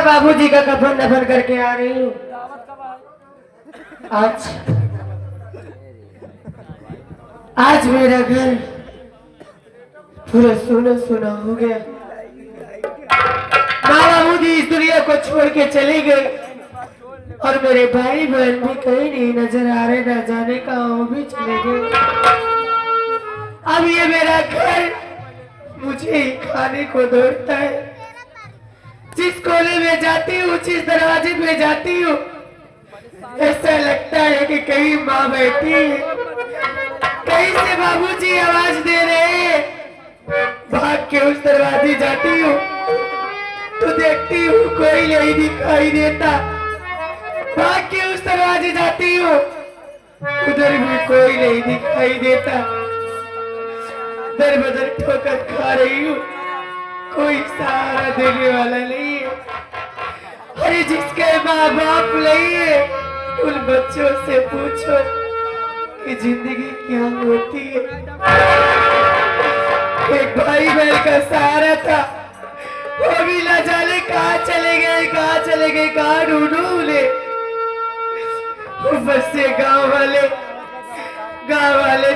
और बाबूजी का कफन दफन करके आ रही हूँ। आज आज मेरा घर पूरा सुना सुना हो गया। माँ बाबूजी इस दुनिया को छोड़ के चले गए और मेरे भाई बहन भी कहीं नहीं नजर आ रहे, ना जाने कहाँ वो भी चले गए। अब ये मेरा घर मुझे ही खाने को दौड़ता है। जिस कोने में जाती हूँ, जिस दरवाजे में जाती हूँ, ऐसा लगता है कि कहीं माँ बैठी है, कहीं से बाबूजी आवाज दे रहे हैं। भाग के उस दरवाजे जाती हूँ तो देखती हूँ कोई नहीं दिखाई देता। भाग के उस दरवाजे जाती हूँ, उधर भी कोई नहीं दिखाई देता। दर बदर ठोकर खा रही हूँ, कोई सहारा देने वाला नहीं है। अरे जिसके माँ बाप नहीं है, उन बच्चों से पूछो कि जिंदगी क्या होती है। एक भाई बहन का सहारा था, वो भी ना जाने कहाँ चले गए, कहाँ चले गए, कहाँ ढूंढूं उन्हें। ऊपर से गांव वाले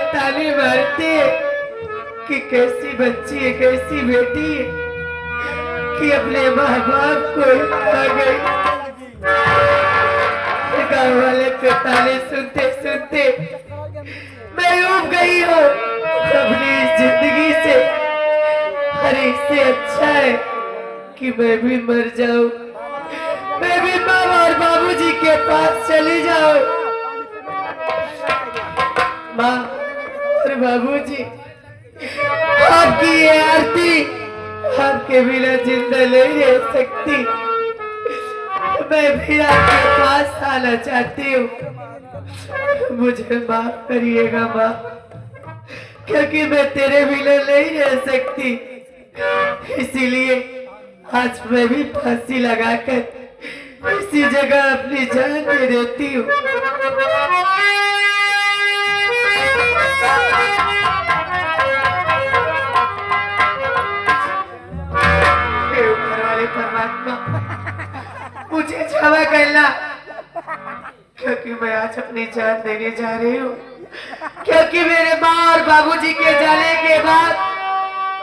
ताने मारते कि कैसी बच्ची है, कैसी बेटी है कि अपने माँ बाप को आ गई। गांव वाले के ताने सुनते सुनते मैं उब गई हूँ अपनी जिंदगी से। अरे इससे अच्छा है कि मैं भी मर जाऊं, मैं भी माँ और बाबूजी के पास चली जाऊं। माँ और बाबूजी, आपकी ये आरती आपके बिना जिंदा नहीं रह सकती। मैं भी आपके पास आना चाहती हूँ, मुझे माफ करिएगा माँ, क्योंकि मैं तेरे बिना नहीं रह सकती। इसीलिए आज मैं भी फांसी लगाकर इसी जगह अपनी जान दे देती हूँ। ऊपर वाले परमात्मा मुझे क्षमा करना, क्योंकि मैं आज अपनी जान देने जा रही हूँ। क्योंकि मेरे माँ और बाबूजी के जाने के बाद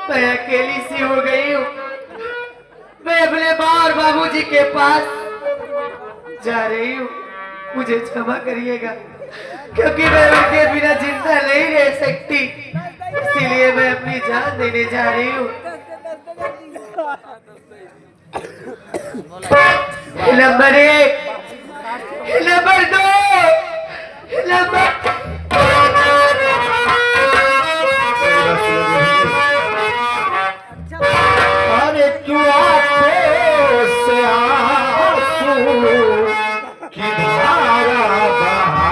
मैं अकेली सी हो गई हूँ। मैं अपने माँ और बाबूजी के पास जा रही हूँ, मुझे क्षमा करिएगा, क्योंकि मैं उनके बिना जिंदा नहीं रह सकती। इसीलिए मैं अपनी जान देने जा रही हूँ। नंबर 1, नंबर 2, नंबर अरे तू आंखों से आंसू की धारा बहा,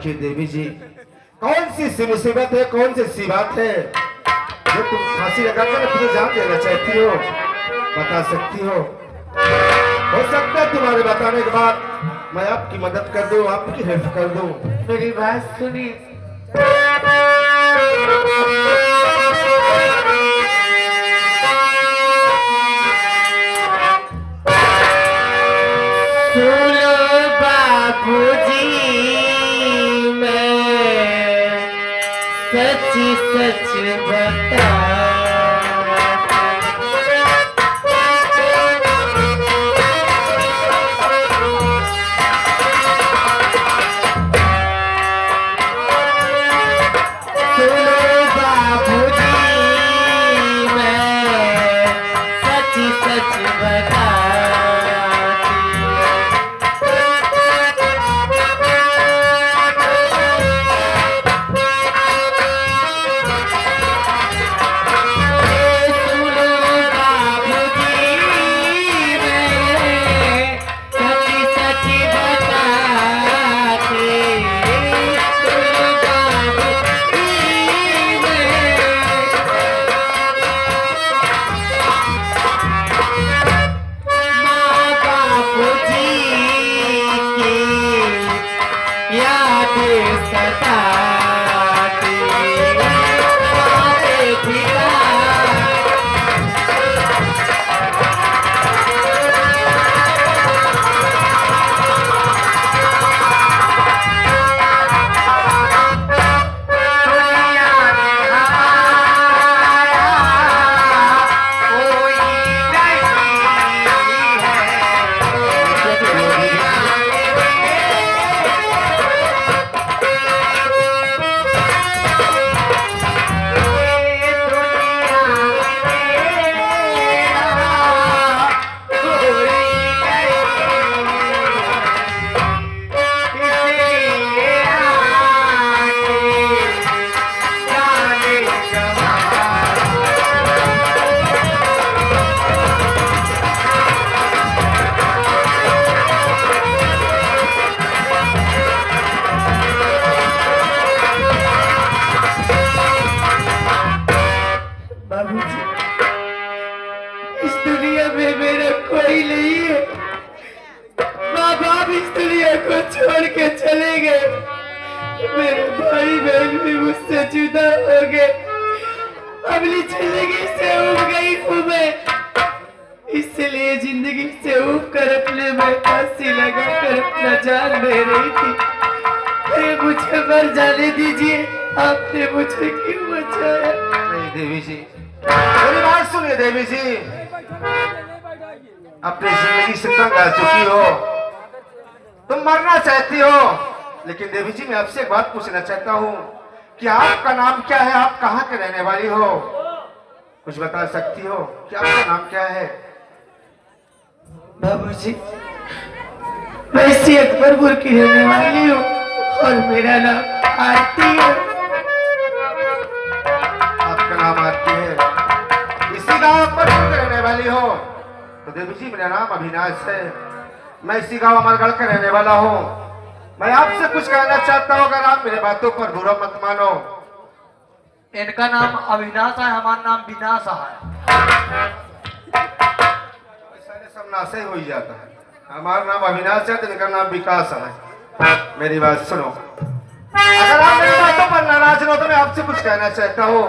आखिर देवी जी कौन सी मुसीबत है, कौन सी बात है जो तुम फांसी लगाकर अपनी जान देना चाहती हो? बता सकती हो सकता है तुम्हारे बताने के बाद मैं आपकी मदद कर दूं, आपकी हेल्प कर दूं। मेरी बात सुनिए। सुनो बाबूजी, मैं सच सच बता, छोड़ के चले गए। मेरे भाई बहन भी मुझसे जुदा हो गए। अपनी जिंदगी से उब गई हूँ मैं, इसलिए जिंदगी से उब कर अपने में फांसी लगाकर अपना जान दे रही थी। अरे मुझे मर जाने दीजिए, आपने मुझे क्यों बचाया? नहीं देवी जी, मेरी बात सुनिए देवी जी, अपनी जिंदगी से तंग आ चुकी हो, तुम मरना चाहती हो, लेकिन देवी जी मैं आपसे एक बात पूछना चाहता हूँ कि आपका नाम क्या है? आप कहाँ के रहने वाली हो? कुछ बता सकती हो कि आपका नाम क्या है? बाबूजी, मैं इसी अकबरपुर की रहने वाली हूँ और मेरा नाम आरती है। आपका नाम आरती है, इसी गांव अकबरपुर की रहने वाली हो? तो देवी जी मेरा नाम अविनाश है, मैं इसी गांव अमरगढ़ का रहने वाला हूँ। मैं आपसे कुछ कहना चाहता हूँ, अगर आप मेरे बातों पर बुरा मत मानो। इनका नाम अविनाश है, हमारा नाम विनाश है। सब नाशे हो ही जाता है, हमारा नाम अविनाश है तो इनका नाम विकास है। मेरी बात सुनो, अगर आप मेरी बातों पर नाराज हो तो मैं आपसे कुछ कहना चाहता हूँ।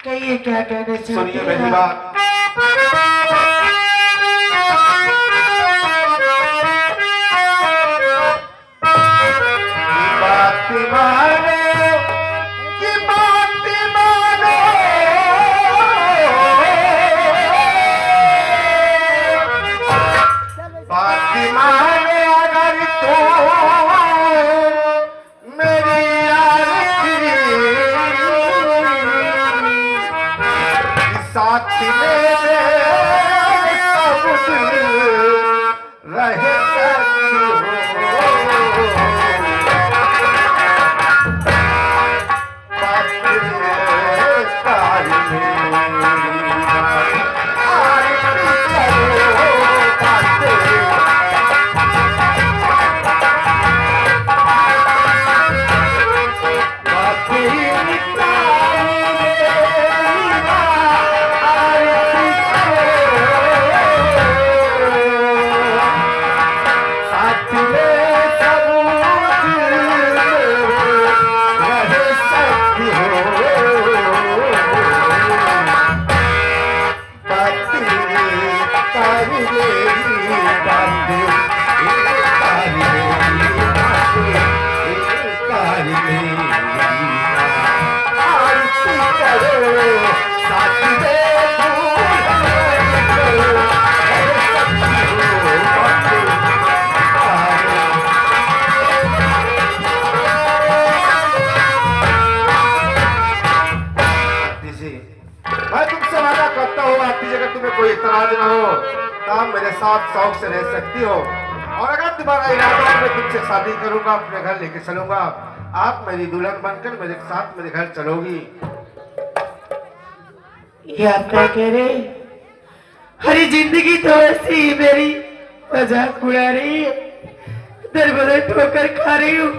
कहिए, क्या कहना चाहते हैं? सुनिए मेरी बात। साथी मेरे साथ शौक से रह सकती हो। और अगर तुम्हारा इरादा है मैं तुमसे शादी करूंगा, अपने घर लेके चलूंगा, आप मेरी दुल्हन बनकर मेरे साथ मेरे घर चलोगी। ये आप क्या कह रहे हैं? हरी जिंदगी तो ऐसी ही मेरी मजाक उड़ा रही है, दर बदर ठोकर खा रही हूँ,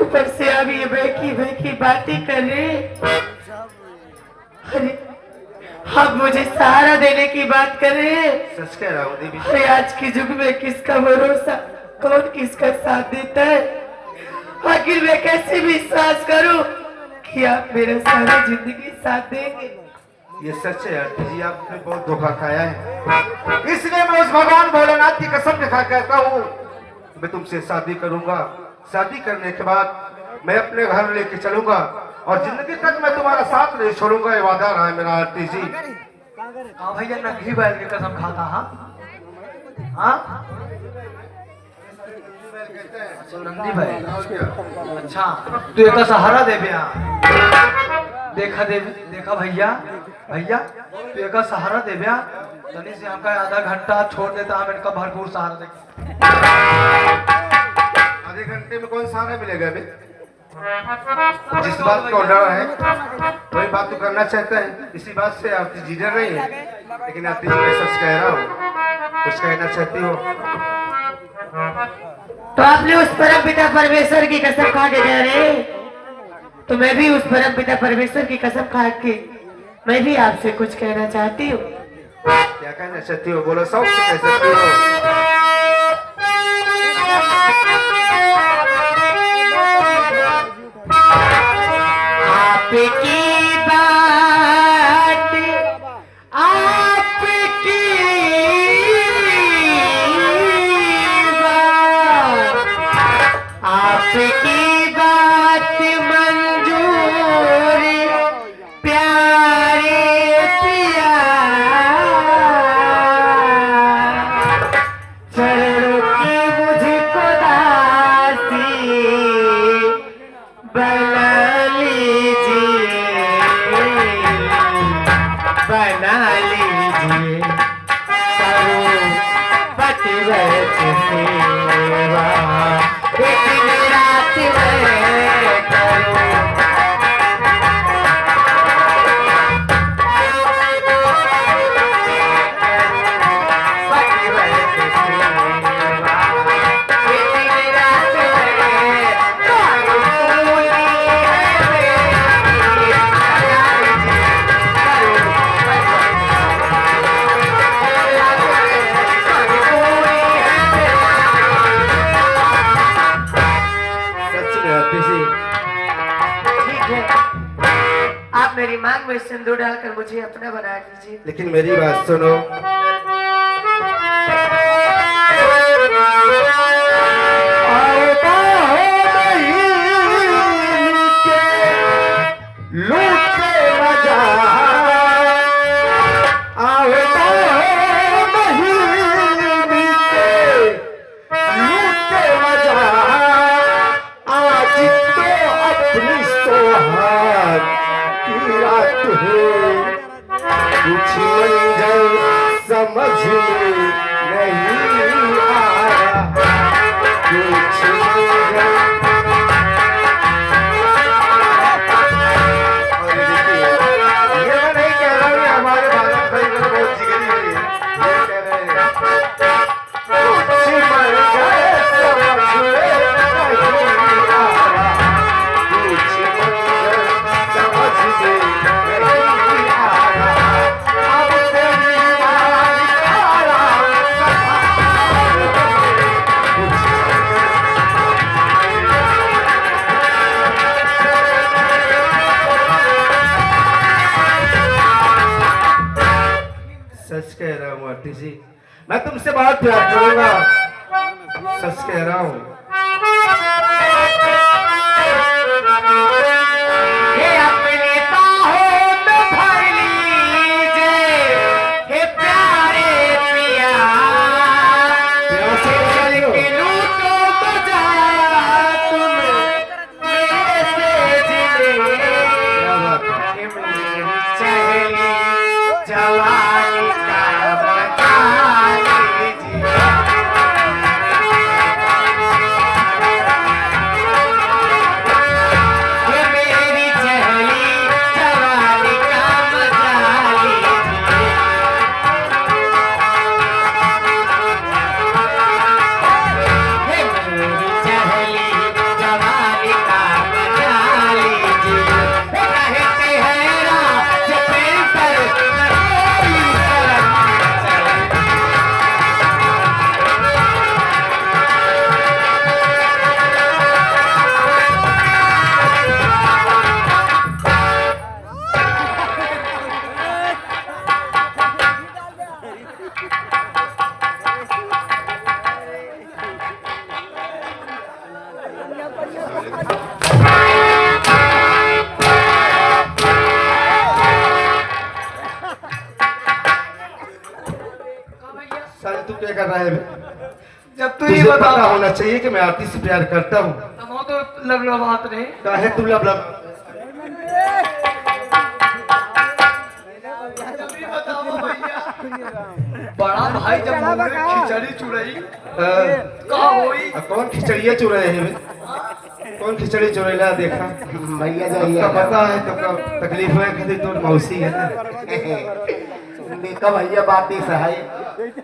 ऊपर से आप ये बेकी बेकी बातें कर रहे हैं। अरे आप मुझे सहारा देने की बात कर रहे हैं। सच कह रहा हूँ देवी। अरे आज के युग में किसका भरोसा, कौन किसका साथ देता है? आखिर मैं कैसे विश्वास करूं कि आप मेरा सारा जिंदगी साथ देंगे? ये सच है आरती जी, आपने बहुत धोखा खाया है। इसलिए मैं उस भगवान भोलेनाथ की कसम दिखा कहता हूँ मैं तुमसे शादी करूंगा। शादी करने के बाद मैं अपने घर लेके चलूंगा और जिंदगी तक मैं तुम्हारा साथ नहीं छोड़ूंगा। ये वादा रहा है मेरा आरती जी। हाँ भैया, नंगी बैल की कसम खाता। हाँ नंदी बैल। अच्छा तू एक सहारा दे बिया। देखा भैया तू एक सहारा दे बिया। तनी से हमका आधा घंटा छोड़ देता, हम इनका भरपूर सहारा दे। आधे घंटे में कौन सहारा मिलेगा अभी? जिस बात को डर है वही बात तो करना चाहता है, इसी बात से आरती जी डर रही है। लेकिन आरती जी मैं सच कह रहा हूँ, कुछ कहना चाहती हो? तो आपने उस परम पिता परमेश्वर की कसम खा के कह रहे हैं, तो मैं भी उस परम पिता परमेश्वर की कसम खा के मैं भी आपसे कुछ कहना चाहती हूँ। क्या कहना चाहती हो? बोलो, शौक से कह सकती हो। आपकी बात आपकी बात आपकी बात मंजूर प्यारे पिया, चरणों की मुझको दासी बना लीजिए, करो पतिव्रत सेवा, एक दिन रात में करो। पतिव्रत सेवा, एक दिन रात में करो। आप मेरी मांग में सिंदूर डालकर मुझे अपना बना लीजिए। लेकिन मेरी बात सुनो। लूटे मजा लूटे मजा आज तो अपनी सोहाग की रात है। कुछ मंजर समझ में नहीं आया, कुछ मंजर। और देखिए, ये मैं नहीं कह रहा हूँ, हमारे भारत भाई को बहुत जिगरी है, ये कह रहे हैं कुछ मंजर समझ में नहीं आया, कुछ मंजर समझ में नहीं आया। अब तेरी याद आया, सच कह रहा हूँ आरती जी, मैं तुमसे बहुत प्यार करूंगा, सच कह रहा हूँ। हे अपने बाहों में भर लीजिए, हे प्यारे पिया, के लूटो मजा तुम मेरे से जिले, कि मेरी चहली जवानी का बता साले तू क्या कर रहा है बे? जब तू ही तुझे पता बता होना चाहिए कि मैं आरती से प्यार करता हूँ। तब वो तो लग बात नहीं। काहे तू लब लब जल्दी बताओ भैया। बड़ा भाई जब मुंह में खिचड़ी चुड़ई का होई कौन खिचड़िया चुराए है बे? कौन खिचड़ी चुरेला देखा? भैया तो जाइए पता है तो कब तकलीफ है कभी तो मौसी है ना। देखा भैया बात ही सही।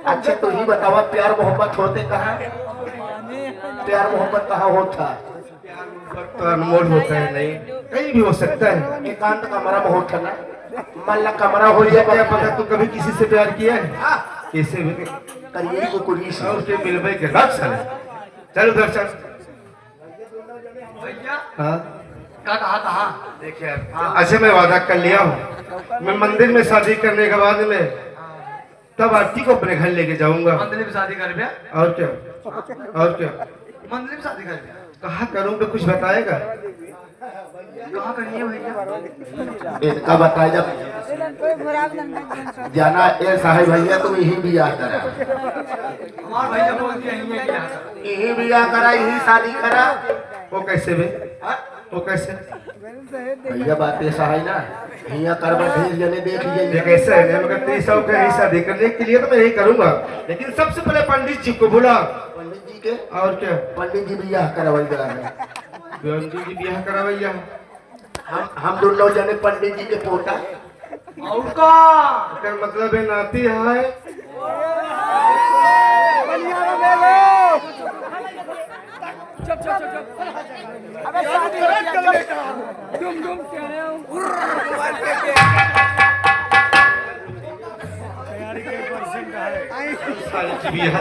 अच्छा तू ही बतावा प्यार मोहब्बत होते कहाँ? प्यार मोहब्बत कहाँ होता? तो अनमोल होता है, नहीं कहीं भी हो सकता है। एकांत कमरा में होता ना, मल्ला कमरा हो मुझे क्या जाए पता तू कभी किसी से प्यार किया है? कैसे भी करिए को कुरीस और के मिलवे के रख साले। चल उधर चल। भैया हाँ का कहा देखिए अच्छा मैं वादा कर लिया हूँ, मैं मंदिर में शादी करने के बाद में तब आरती को अपने घर लेके जाऊंगा। मंदिर में शादी कर बिया। और क्या और क्या मंदिर में शादी कर बिया। कहाँ करूँ तो कुछ बताएगा? कहाँ करनी है भैया? इनका बताया जब जाना ए साहेब भैया तुम यही बियाह करा, हमार भैया बोल दिया यहीं है क्या कर। यही बियाह करा, यही शादी करा। वो कैसे बे? वो कैसे? भैया बातें सही ना, यहाँ करवा भेज जने देख ये लीजिए। कैसे है? मगर 30 साल का ही शादी करने के लिए तो मैं यही करूंगा, लेकिन सबसे पहले पंडित जी को बुला। पंडित जी के और क्या पंडित जी बियाह करवाई जा रहे हैं। पंडित जी ब्याह करावैया। हम दोनों जने पंडित जी के पोता। और का एकर मतलब है नाती है। साली की ब्याह